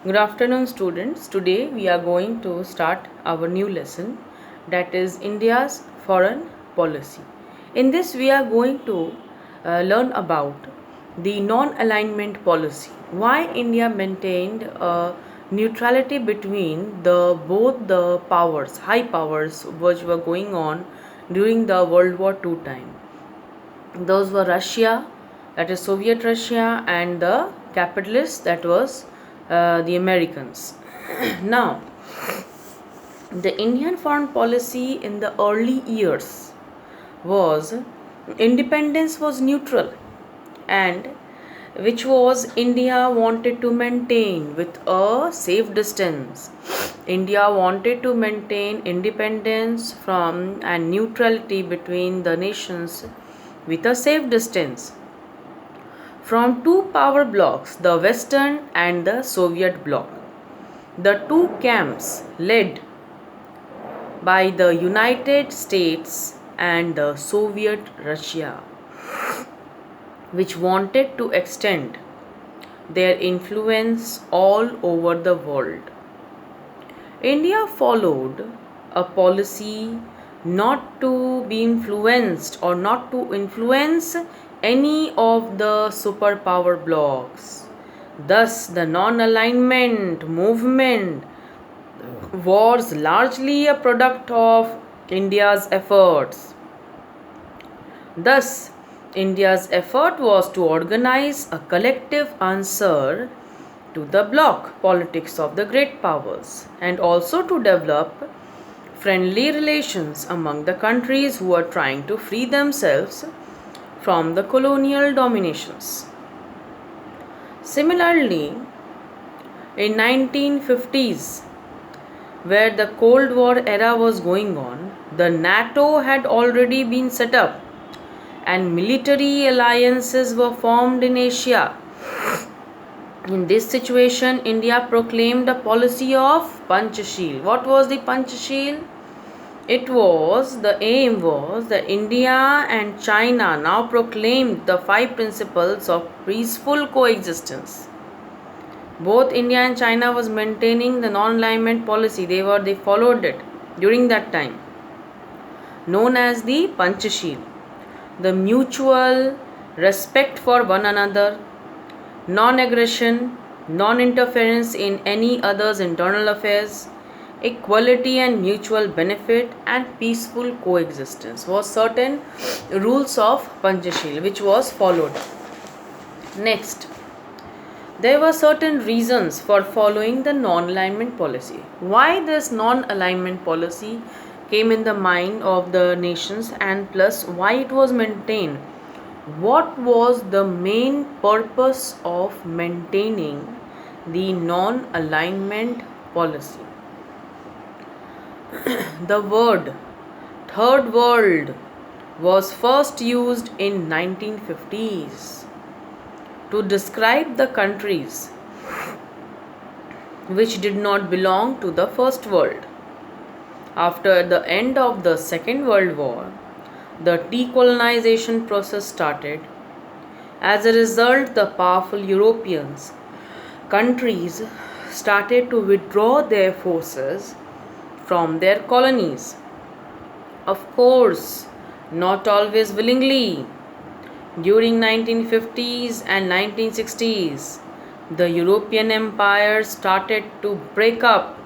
Good afternoon, students. Today we are going to start our new lesson, that is India's foreign policy. In this, we are going to learn about the non alignment policy. Why India maintained a neutrality between the both the powers, high powers, which were going on during the World War II time. Those were Russia, that is Soviet Russia, and the capitalists, that was the Americans. Now, the Indian foreign policy in the early years was independence was neutral, and which was India wanted to maintain with a safe distance. India wanted to maintain independence from and neutrality between the nations with a safe distance from two power blocs, the Western and the Soviet bloc. The two camps led by the United States and the Soviet Russia, which wanted to extend their influence all over the world. India followed a policy not to be influenced or not to influence any of the superpower blocs. Thus, the non alignment movement was largely a product of India's efforts. Thus, India's effort was to organize a collective answer to the bloc politics of the great powers and also to develop friendly relations among the countries who are trying to free themselves from the colonial dominations. Similarly, in 1950s, where the Cold War era was going on, the NATO had already been set up and military alliances were formed in Asia. In this situation, India proclaimed a policy of Panchashil. What was the Panchashil? The aim was that India and China now proclaimed the five principles of peaceful coexistence. Both India and China was maintaining the non-alignment policy. They followed it during that time, known as the Panchashil. The mutual respect for one another, non-aggression, non-interference in any other's internal affairs, equality and mutual benefit, and peaceful coexistence was certain rules of Panchashil which was followed. Next, there were certain reasons for following the non-alignment policy. Why this non-alignment policy came in the mind of the nations, and plus why it was maintained? What was the main purpose of maintaining the non-alignment policy? The word Third World was first used in 1950s to describe the countries which did not belong to the First World. After the end of the Second World War, the decolonization process started. As a result, the powerful Europeans countries started to withdraw their forces from their colonies. Of course, not always willingly. During 1950s and 1960s, the European empires started to break up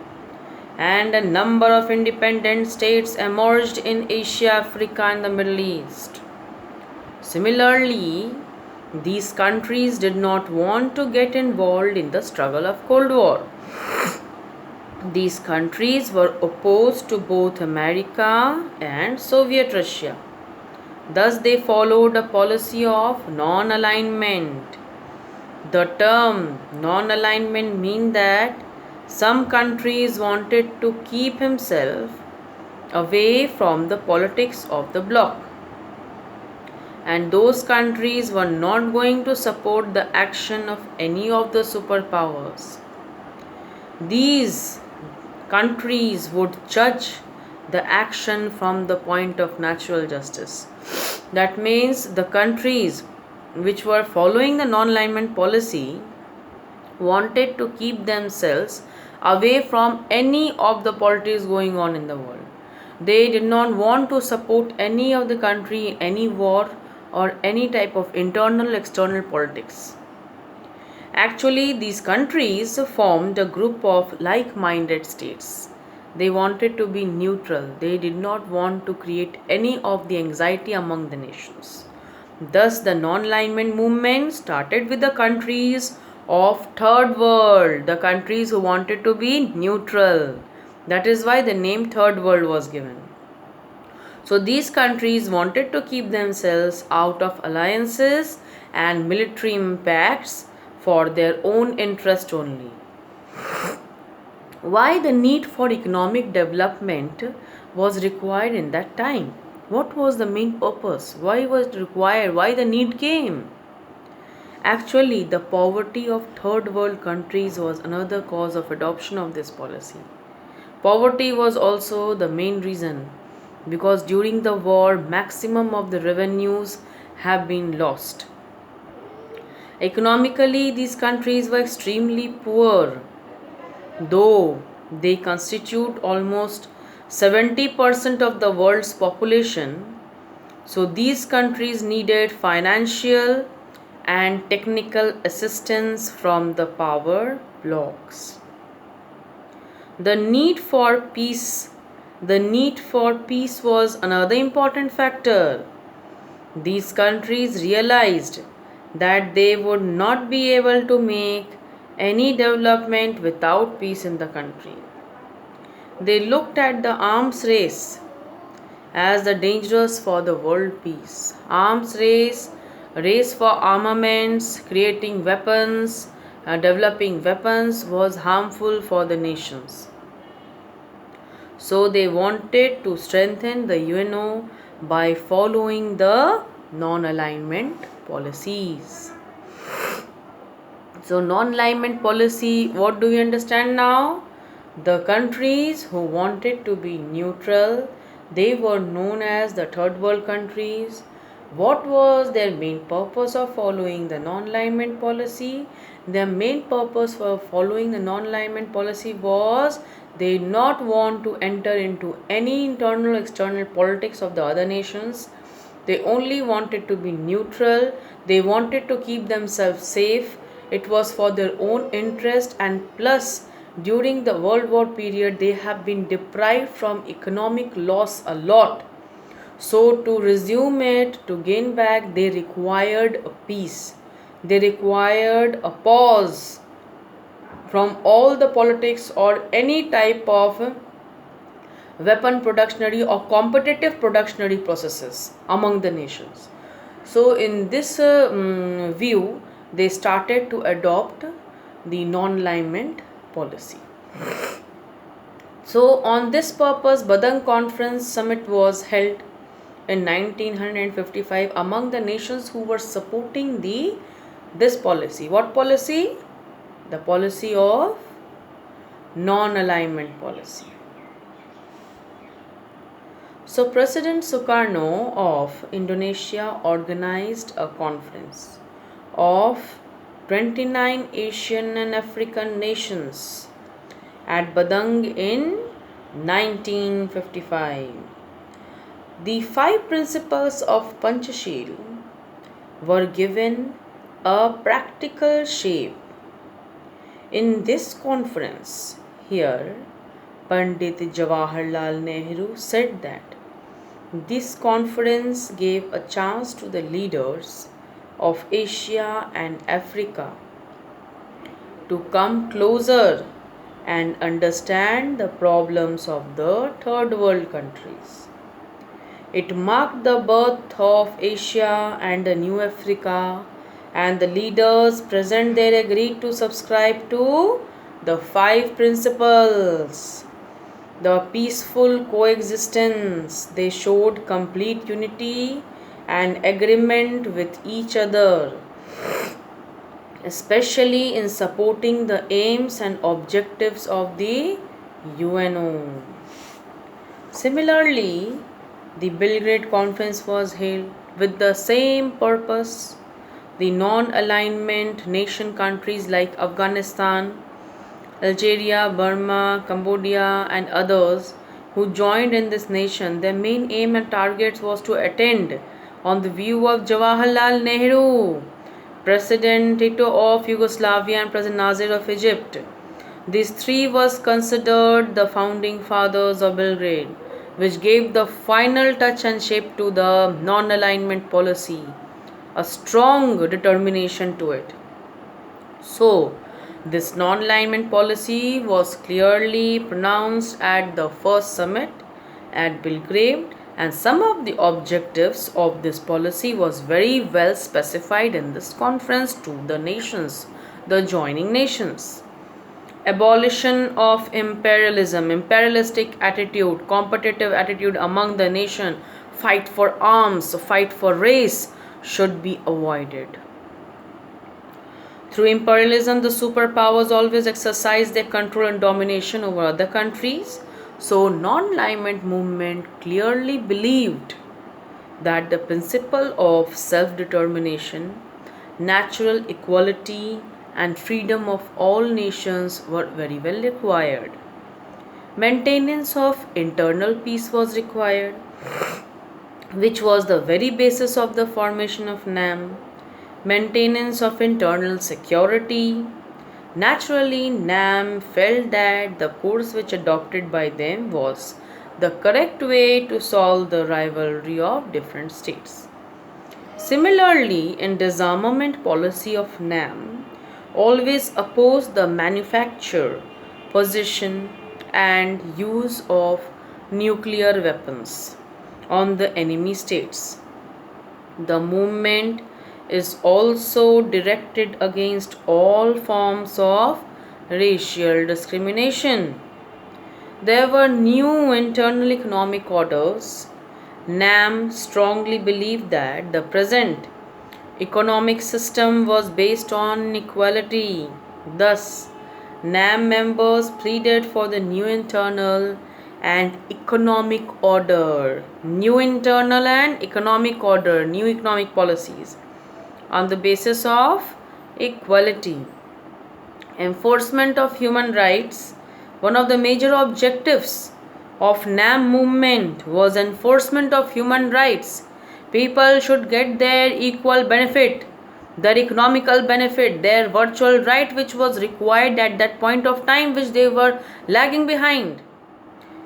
and a number of independent states emerged in Asia, Africa, and the Middle East. Similarly, these countries did not want to get involved in the struggle of Cold War. These countries were opposed to both America and Soviet Russia. Thus, they followed a policy of non-alignment. The term non-alignment means that some countries wanted to keep himself away from the politics of the bloc, and those countries were not going to support the action of any of the superpowers. These countries would judge the action from the point of natural justice. That means the countries which were following the non-alignment policy wanted to keep themselves away from any of the politics going on in the world. They did not want to support any of the country in any war or any type of internal external politics. Actually, these countries formed a group of like-minded states. They wanted to be neutral. They did not want to create any of the anxiety among the nations. Thus, the non-alignment movement started with the countries of third world, the countries who wanted to be neutral. That is why the name third world was given. So these countries wanted to keep themselves out of alliances and military impacts for their own interest only. Why the need for economic development was required in that time? What was the main purpose? Why was it required? Why the need came? Actually, the poverty of third world countries was another cause of adoption of this policy. Poverty was also the main reason, because during the war maximum of the revenues have been lost. Economically, these countries were extremely poor, though they constitute almost 70% of the world's population. So these countries needed financial and technical assistance from the power blocs. The need for peace was another important factor. These countries realized that they would not be able to make any development without peace in the country. They looked at the arms race as the dangerous for the world peace. Race for armaments, creating weapons, developing weapons was harmful for the nations. So they wanted to strengthen the UNO by following the non-alignment policies. So non-alignment policy, what do we understand now? The countries who wanted to be neutral, they were known as the third world countries. What was their main purpose of following the non-alignment policy? Their main purpose for following the non-alignment policy was they did not want to enter into any internal external politics of the other nations. They only wanted to be neutral. They wanted to keep themselves safe. It was for their own interest, and plus during the World War period they have been deprived from economic loss a lot. So to resume it, to gain back, they required a peace. They required a pause from all the politics or any type of weapon productionary or competitive productionary processes among the nations. So in this view, they started to adopt the non-alignment policy. So on this purpose, Badang Conference Summit was held in 1955 among the nations who were supporting this policy. What policy? The policy of non-alignment policy. So President Sukarno of Indonesia organized a conference of 29 Asian and African nations at Badang in 1955. The 5 principles of Panchashil were given a practical shape. In this conference, here, Pandit Jawaharlal Nehru said that this conference gave a chance to the leaders of Asia and Africa to come closer and understand the problems of the third world countries. It marked the birth of Asia and the new Africa, and the leaders present there agreed to subscribe to the 5 principles. The peaceful coexistence, they showed complete unity and agreement with each other, especially in supporting the aims and objectives of the UNO. Similarly, the Belgrade Conference was held with the same purpose. the non-alignment nation countries like Afghanistan, Algeria, Burma, Cambodia, and others who joined in this nation, their main aim and targets was to attend on the view of Jawaharlal Nehru, President Tito of Yugoslavia, and President Nasser of Egypt. These three was considered the founding fathers of Belgrade, which gave the final touch and shape to the non-alignment policy, a strong determination to it. So, this non-alignment policy was clearly pronounced at the first summit at Belgrade, and some of the objectives of this policy was very well specified in this conference to the nations, the joining nations. Abolition of imperialism, imperialistic attitude, competitive attitude among the nation, fight for arms, fight for race should be avoided. Through imperialism, the superpowers always exercise their control and domination over other countries. So, non-alignment movement clearly believed that the principle of self-determination, natural equality, and freedom of all nations were very well required. Maintenance of internal peace was required, which was the very basis of the formation of NAM. Maintenance of internal security. Naturally, NAM felt that the course which adopted by them was the correct way to solve the rivalry of different states. Similarly, in disarmament policy of NAM, always opposed the manufacture, possession, and use of nuclear weapons on the enemy states. The movement is also directed against all forms of racial discrimination. There were new internal economic orders. NAM strongly believed that the present economic system was based on equality. Thus, NAM members pleaded for the new internal and economic order. New internal and economic order, new economic policies on the basis of equality. Enforcement of human rights. One of the major objectives of NAM movement was enforcement of human rights. People should get their equal benefit, their economical benefit, their virtual right which was required at that point of time which they were lagging behind.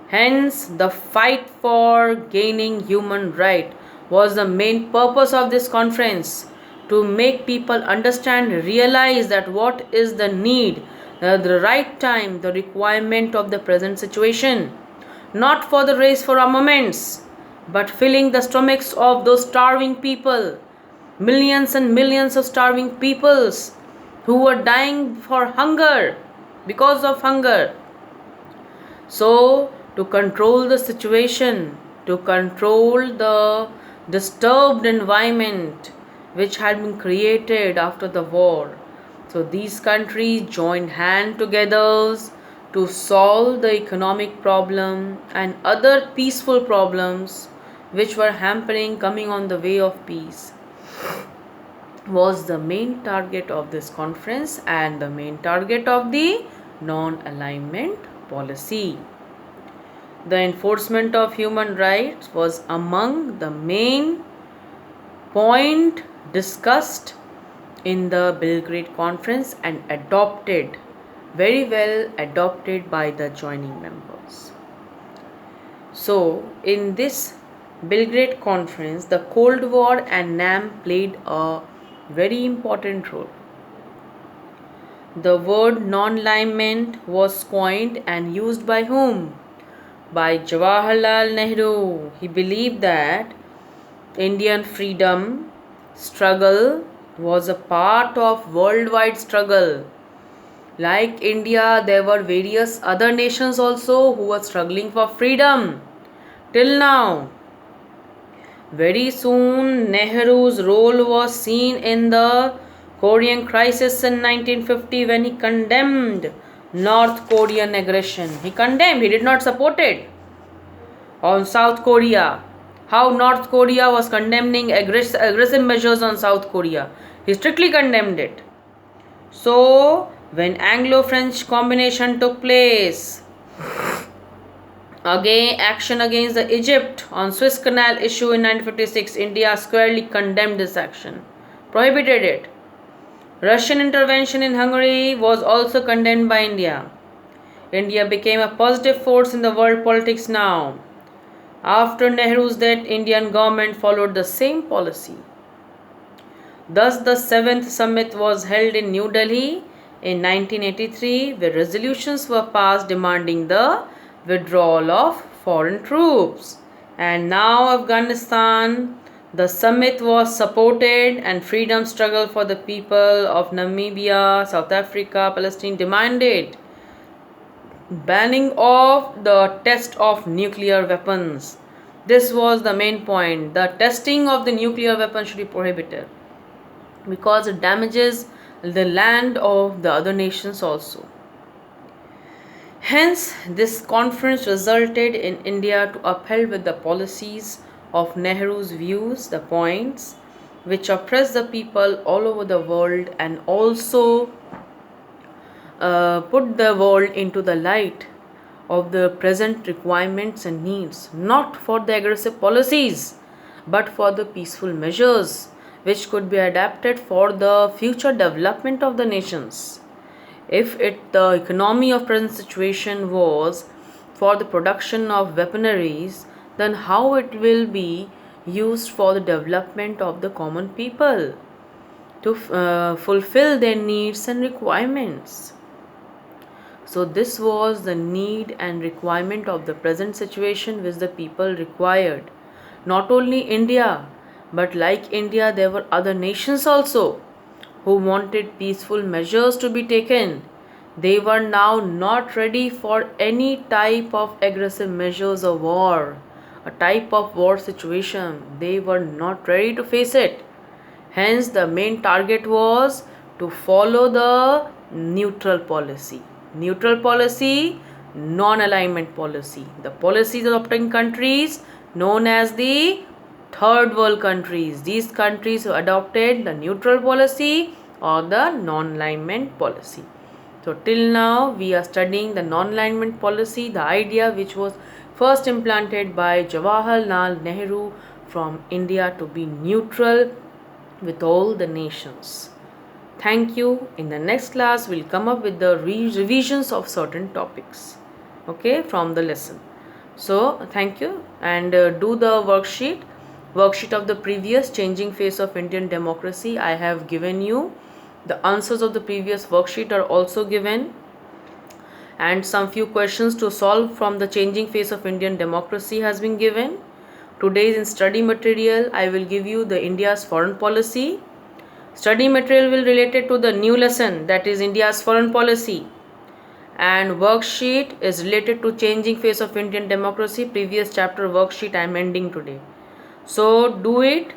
Hence, the fight for gaining human right was the main purpose of this conference, to make people understand, realize that what is the need, the right time, the requirement of the present situation. Not for the race for armaments, but filling the stomachs of those starving people, millions and millions of starving peoples who were dying for hunger, because of hunger. So, to control the situation, to control the disturbed environment which had been created after the war. So these countries joined hands together to solve the economic problem and other peaceful problems which were hampering coming on the way of peace, was the main target of this conference and the main target of the non-alignment policy. The enforcement of human rights was among the main point discussed in the Belgrade conference and adopted, very well adopted by the joining members. So, in this Belgrade conference, the Cold War and NAM played a very important role. The word non-alignment was coined and used by whom? By Jawaharlal Nehru. He believed that Indian freedom struggle was a part of worldwide struggle. Like India, there were various other nations also who were struggling for freedom till now. Very soon, Nehru's role was seen in the Korean crisis in 1950 when he condemned North Korean aggression. He condemned, he did not support it. On South Korea, how North Korea was condemning aggressive measures on South Korea. He strictly condemned it. So, when Anglo-French combination took place, again action against the Egypt on Suez Canal issue in 1956, India squarely condemned this action, prohibited it. Russian intervention in Hungary was also condemned by India. India became a positive force in the world politics now. After Nehru's death, Indian government followed the same policy. Thus, the 7th summit was held in New Delhi in 1983, where resolutions were passed demanding the withdrawal of foreign troops. And now, Afghanistan, the summit was supported, and freedom struggle for the people of Namibia, South Africa, Palestine demanded banning of the test of nuclear weapons. This was the main point. The testing of the nuclear weapons should be prohibited because it damages the land of the other nations also. Hence, this conference resulted in India to uphold with the policies of Nehru's views, the points which oppress the people all over the world, and also put the world into the light of the present requirements and needs, not for the aggressive policies, but for the peaceful measures which could be adapted for the future development of the nations. If the economy of present situation was for the production of weaponaries, then how it will be used for the development of the common people to fulfill their needs and requirements. So this was the need and requirement of the present situation which the people required. Not only India, but like India, there were other nations also who wanted peaceful measures to be taken. They were now not ready for any type of aggressive measures of war, a type of war situation. They were not ready to face it. Hence, the main target was to follow the neutral policy. Neutral policy, non-alignment policy. The policies adopting countries known as the third world countries. These countries who adopted the neutral policy or the non-alignment policy. So till now we are studying the non-alignment policy, the idea which was first implanted by Jawaharlal Nehru from India to be neutral with all the nations. Thank you. In the next class, we'll come up with the revisions of certain topics, okay, from the lesson. So, thank you, and do the worksheet of the previous changing face of Indian democracy. I have given you. The answers of the previous worksheet are also given, and some few questions to solve from the changing face of Indian democracy has been given. Today's in study material, I will give you the India's foreign policy. Study material will related to the new lesson, that is India's foreign policy, and worksheet is related to changing face of Indian democracy. Previous chapter worksheet I am ending today. So do it.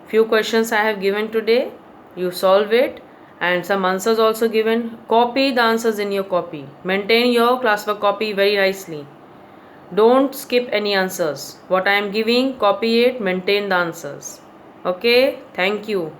Few questions I have given today. You solve it, and some answers also given. Copy the answers in your copy. Maintain your classwork copy very nicely. Don't skip any answers. What I am giving, copy it, maintain the answers. Okay, thank you.